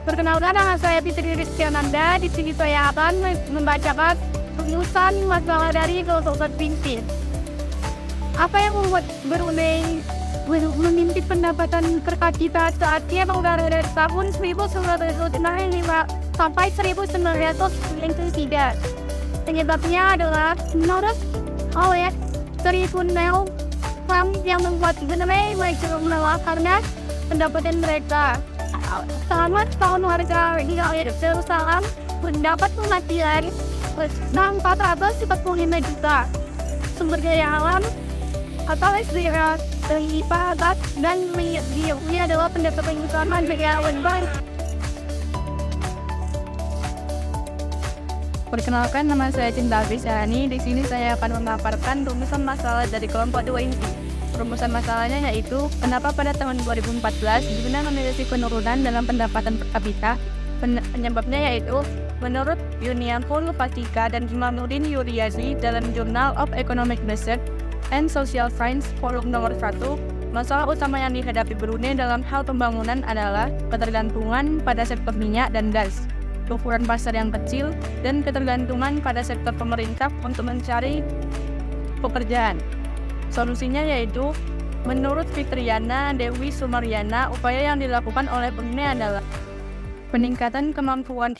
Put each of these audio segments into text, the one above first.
Perkenalkan, nama saya Fitri Rizkyananda. Di sini saya akan membacakan rumusan masalah dari filsafat Pimpin. Apa yang membuat Brunei memimpin pendapatan per kapita saat dia mengudara dari tahun 1995 sampai 1993? Penyebabnya adalah menurut oleh Tribunal yang membuat Brunei menolak karena pendapatan mereka. Selama setahun warga Yerusalem mendapat penghasilan 445 juta. Sumber daya alam atau SDM terlibat dan ini adalah pendapatan utama negara baru. Perkenalkan, nama saya Cinta Abisani. Di sini saya akan memaparkan rumusan masalah dari kelompok 2 inti. Rumusan masalahnya yaitu, kenapa pada tahun 2014 Brunei memiliki penurunan dalam pendapatan per kapita? Penyebabnya yaitu, menurut Yunianpol Patika dan Imamuddin Yuriyazi dalam Journal of Economic Research and Social Science volume nomor 1, masalah utama yang dihadapi Brunei dalam hal pembangunan adalah ketergantungan pada sektor minyak dan gas, ukuran pasar yang kecil, dan ketergantungan pada sektor pemerintah untuk mencari pekerjaan. Solusinya yaitu, menurut Fitriana Dewi Sumaryana, upaya yang dilakukan oleh Brunei adalah peningkatan kemampuan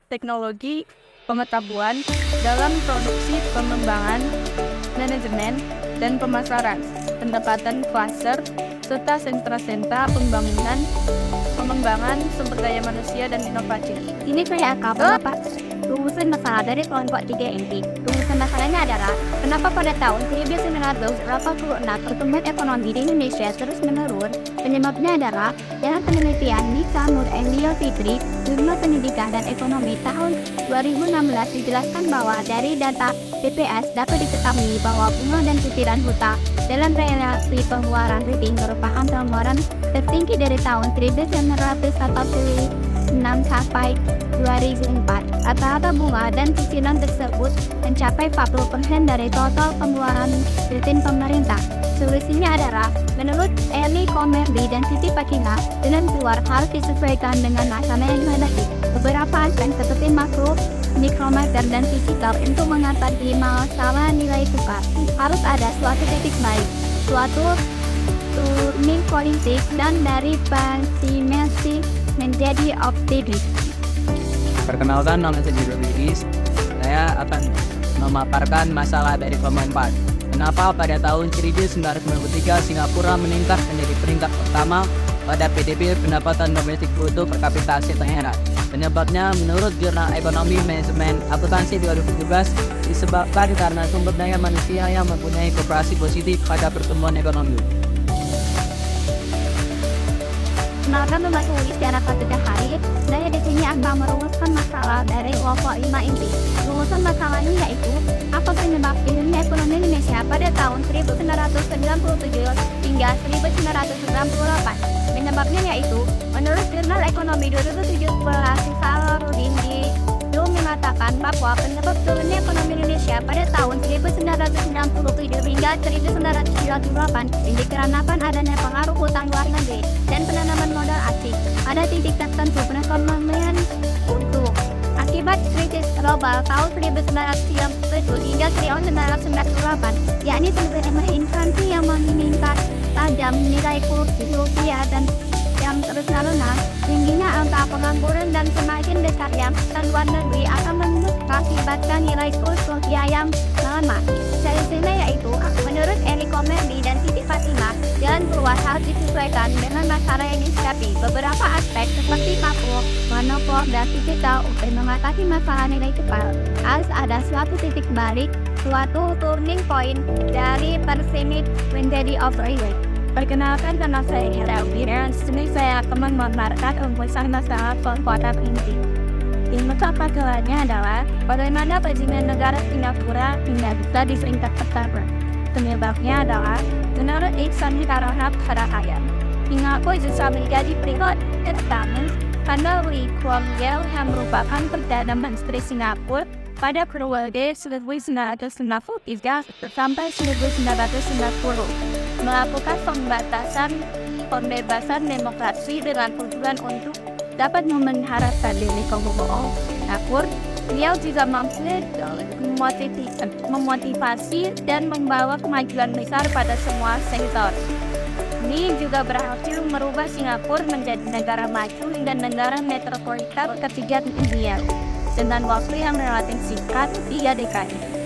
teknologi pengetahuan dalam produksi, pengembangan, manajemen, dan pemasaran, pendekatan klaster, serta sentra-sentra pengembangan sumber daya manusia dan inovasi. Ini saya akan membahas rumusan masalah dari kelompok 3 inti. Rumusan masalahnya adalah, kenapa pada tahun 1986 pertumbuhan ekonomi di Indonesia terus menurun? Penyebabnya adalah, dalam penelitian Nisa Nur Elio Fitri, Jurnal Pendidikan dan Ekonomi tahun 2016 dijelaskan bahwa dari data BPS dapat diketahui bahwa bunga dan cicilan hutang dalam relasi pengeluaran rating merupakan pengeluaran tertinggi dari tahun 1986 sampai 2004. Rata-rata bunga dan cicilan tersebut mencapai 40% dari total pengeluaran rutin pemerintah. Solusinya adalah, menurut Eli Komerdi dan Siti Pakina, dengan keluar harus disesuaikan dengan masalah yang dihadapi. Beberapa aspek seperti makro, mikrometer, dan fisikal untuk mengatasi masalah nilai tukar. Harus ada suatu titik balik, suatu turning politik, dan dari pesimistik menjadi optimis. Perkenalkan, nama saya Jiro Liris. Saya akan memaparkan masalah dari kelompok 4. Kenapa pada tahun 1993 Singapura meningkat menjadi peringkat pertama pada PDB pendapatan domestik bruto per kapita Asia Tenggara? Penyebabnya menurut Jurnal Ekonomi Manajemen Akuntansi 2017 disebabkan karena sumber daya manusia yang mempunyai kooperasi positif pada pertumbuhan ekonomi. Kenalkan, nama saya Tiara Fatika Hari. Saya di sini akan merumuskan masalah dari kelompok 5 inti. Rumusan masalahnya yaitu, apa penyebab tingginya ekonomi Indonesia pada tahun 1997 hingga 1998? Penyebabnya yaitu, menurut Jurnal Ekonomi 2017, Salarudin mengatakan bahwa penyebab turunnya ekonomi Indonesia pada tahun 1997 hingga 1998 dikarenakan adanya pengaruh hutang luar negeri dan penanaman modal asing. Pada titik tertentu perekonomian untuk akibat krisis global tahun 1997 hingga 1998, yakni terjadinya inflasi yang meningkat tajam, nilai kurs rupiah dan yang terus melunak, tingginya angka pengangguran dan semakin besarnya luar negeri akan mengakibatkan nilai kurs rupiah yang melemah. Solusinya yaitu, menurut Eli Komerdi dan Siti Fatima, jalan keluar harus disesuaikan dengan masalah yang dihadapi. Beberapa aspek seperti makro, monopol, dan fisikal untuk mengatasi masalah nilai tukar. Harus ada suatu titik balik, suatu turning point dari pesimis menjadi optimis. Perkenalkan, nama saya Hera Wira. Di sini saya akan memaparkan rumusan masalah kelompok 6 inti. Rumusan masalahnya adalah, bagaimana perizinan negara Singapura hingga bisa di peringkat pertama. Penyebabnya adalah, menurut Ihsan Karahap Harahaya, Singapura bisa menjadi peringkat pertama karena Lee Kuan Yew yang merupakan Perdana Menteri Singapura pada periode 1993 sampai 1990 melakukan pembebasan demokrasi dengan tujuan untuk dapat memelihara stabilitas keuangan dapur. Beliau juga mampu memotivasi dan membawa kemajuan besar pada semua sektor. Ini juga berhasil merubah Singapura menjadi negara maju dan negara metropolitan ketiga di dunia dengan waktu yang relatif singkat 3 dekade.